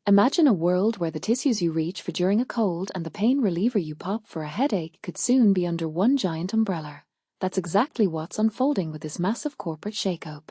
Imagine a world where the tissues you reach for during a cold and the pain reliever you pop for a headache could soon be under one giant umbrella. That's exactly what's unfolding with this massive corporate shakeup.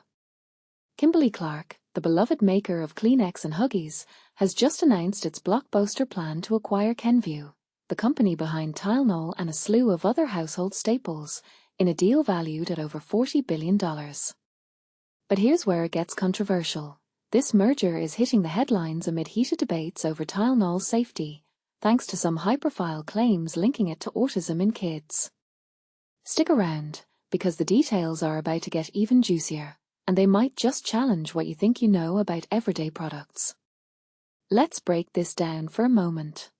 Kimberly-Clark, the beloved maker of Kleenex and Huggies, has just announced its blockbuster plan to acquire Kenvue, the company behind Tylenol and a slew of other household staples, in a deal valued at over $40 billion. But here's where it gets controversial. This merger is hitting the headlines amid heated debates over Tylenol's safety, thanks to some high-profile claims linking it to autism in kids. Stick around, because the details are about to get even juicier, and they might just challenge what you think you know about everyday products. Let's break this down for a moment.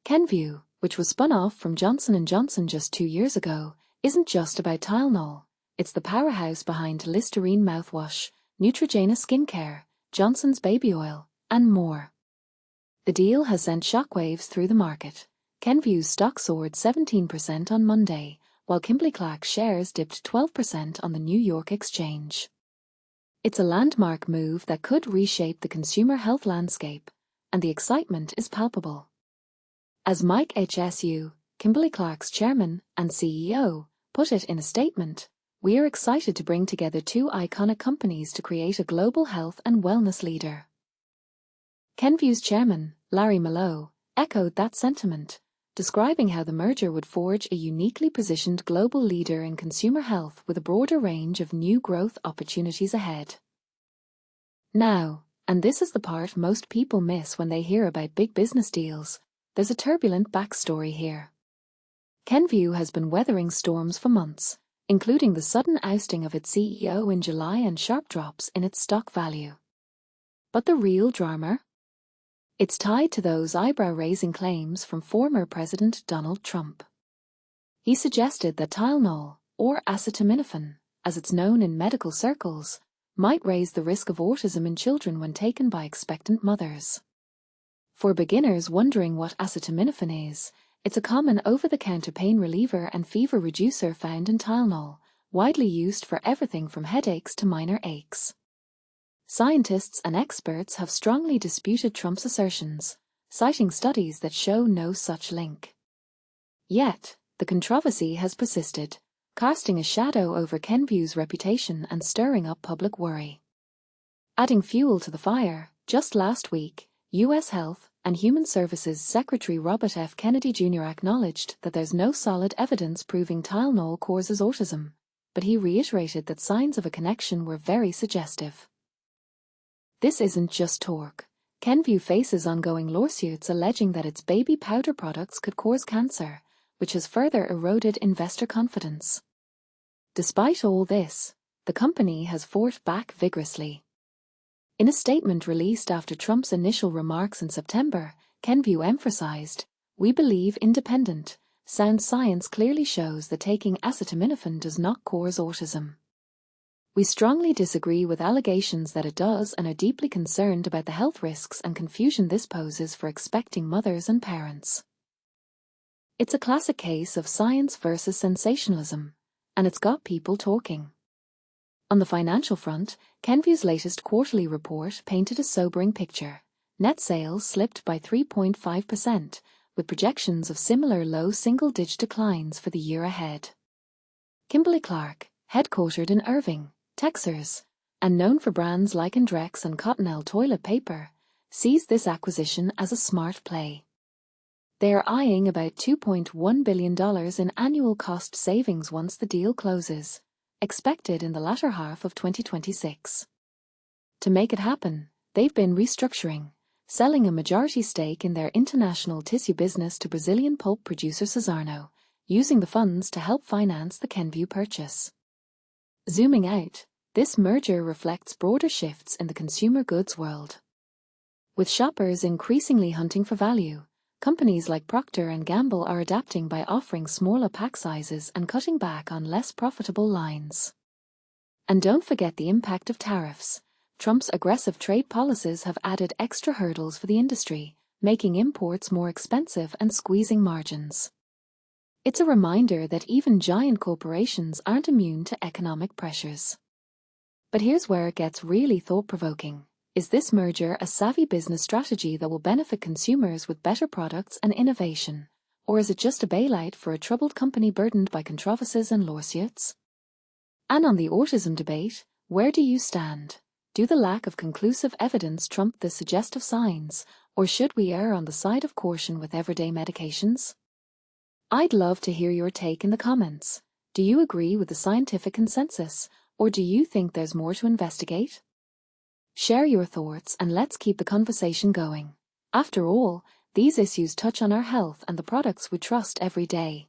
Kenvue, which was spun off from Johnson & Johnson just 2 years ago, isn't just about Tylenol. It's the powerhouse behind Listerine mouthwash, Neutrogena skincare, Johnson's baby oil, and more. The deal has sent shockwaves through the market. Kenvue's stock soared 17% on Monday, while Kimberly-Clark's shares dipped 12% on the New York Exchange. It's a landmark move that could reshape the consumer health landscape, and the excitement is palpable. As Mike Hsu, Kimberly-Clark's chairman and CEO, put it in a statement, "We are excited to bring together two iconic companies to create a global health and wellness leader." Kenvue's chairman, Larry Mallow, echoed that sentiment, describing how the merger would forge a uniquely positioned global leader in consumer health with a broader range of new growth opportunities ahead. Now, and this is the part most people miss when they hear about big business deals, there's a turbulent backstory here. Kenvue has been weathering storms for months, including the sudden ousting of its CEO in July and sharp drops in its stock value. But the real drama? It's tied to those eyebrow-raising claims from former President Donald Trump. He suggested that Tylenol, or acetaminophen, as it's known in medical circles, might raise the risk of autism in children when taken by expectant mothers. For beginners wondering what acetaminophen is, it's a common over-the-counter pain reliever and fever reducer found in Tylenol, widely used for everything from headaches to minor aches. Scientists and experts have strongly disputed Trump's assertions, citing studies that show no such link. Yet, the controversy has persisted, casting a shadow over Kenvue's reputation and stirring up public worry. Adding fuel to the fire, just last week, U.S. Health and Human Services Secretary Robert F. Kennedy Jr. acknowledged that there's no solid evidence proving Tylenol causes autism, but he reiterated that signs of a connection were very suggestive. This isn't just talk. Kenvue faces ongoing lawsuits alleging that its baby powder products could cause cancer, which has further eroded investor confidence. Despite all this, the company has fought back vigorously. In a statement released after Trump's initial remarks in September, Kenvue emphasized, "We believe independent, sound science clearly shows that taking acetaminophen does not cause autism. We strongly disagree with allegations that it does and are deeply concerned about the health risks and confusion this poses for expecting mothers and parents." It's a classic case of science versus sensationalism, and it's got people talking. On the financial front, Kenvue's latest quarterly report painted a sobering picture. Net sales slipped by 3.5%, with projections of similar low single-digit declines for the year ahead. Kimberly-Clark, headquartered in Irving, Texas, and known for brands like Andrex and Cottonelle toilet paper, sees this acquisition as a smart play. They are eyeing about $2.1 billion in annual cost savings once the deal closes, expected in the latter half of 2026. To make it happen, they've been restructuring, selling a majority stake in their international tissue business to Brazilian pulp producer Suzano, using the funds to help finance the Kenvue purchase. Zooming out, this merger reflects broader shifts in the consumer goods world. With shoppers increasingly hunting for value, companies like Procter & Gamble are adapting by offering smaller pack sizes and cutting back on less profitable lines. And don't forget the impact of tariffs. Trump's aggressive trade policies have added extra hurdles for the industry, making imports more expensive and squeezing margins. It's a reminder that even giant corporations aren't immune to economic pressures. But here's where it gets really thought-provoking. Is this merger a savvy business strategy that will benefit consumers with better products and innovation? Or is it just a bailout for a troubled company burdened by controversies and lawsuits? And on the autism debate, where do you stand? Do the lack of conclusive evidence trump the suggestive signs, or should we err on the side of caution with everyday medications? I'd love to hear your take in the comments. Do you agree with the scientific consensus, or do you think there's more to investigate? Share your thoughts and let's keep the conversation going. After all, these issues touch on our health and the products we trust every day.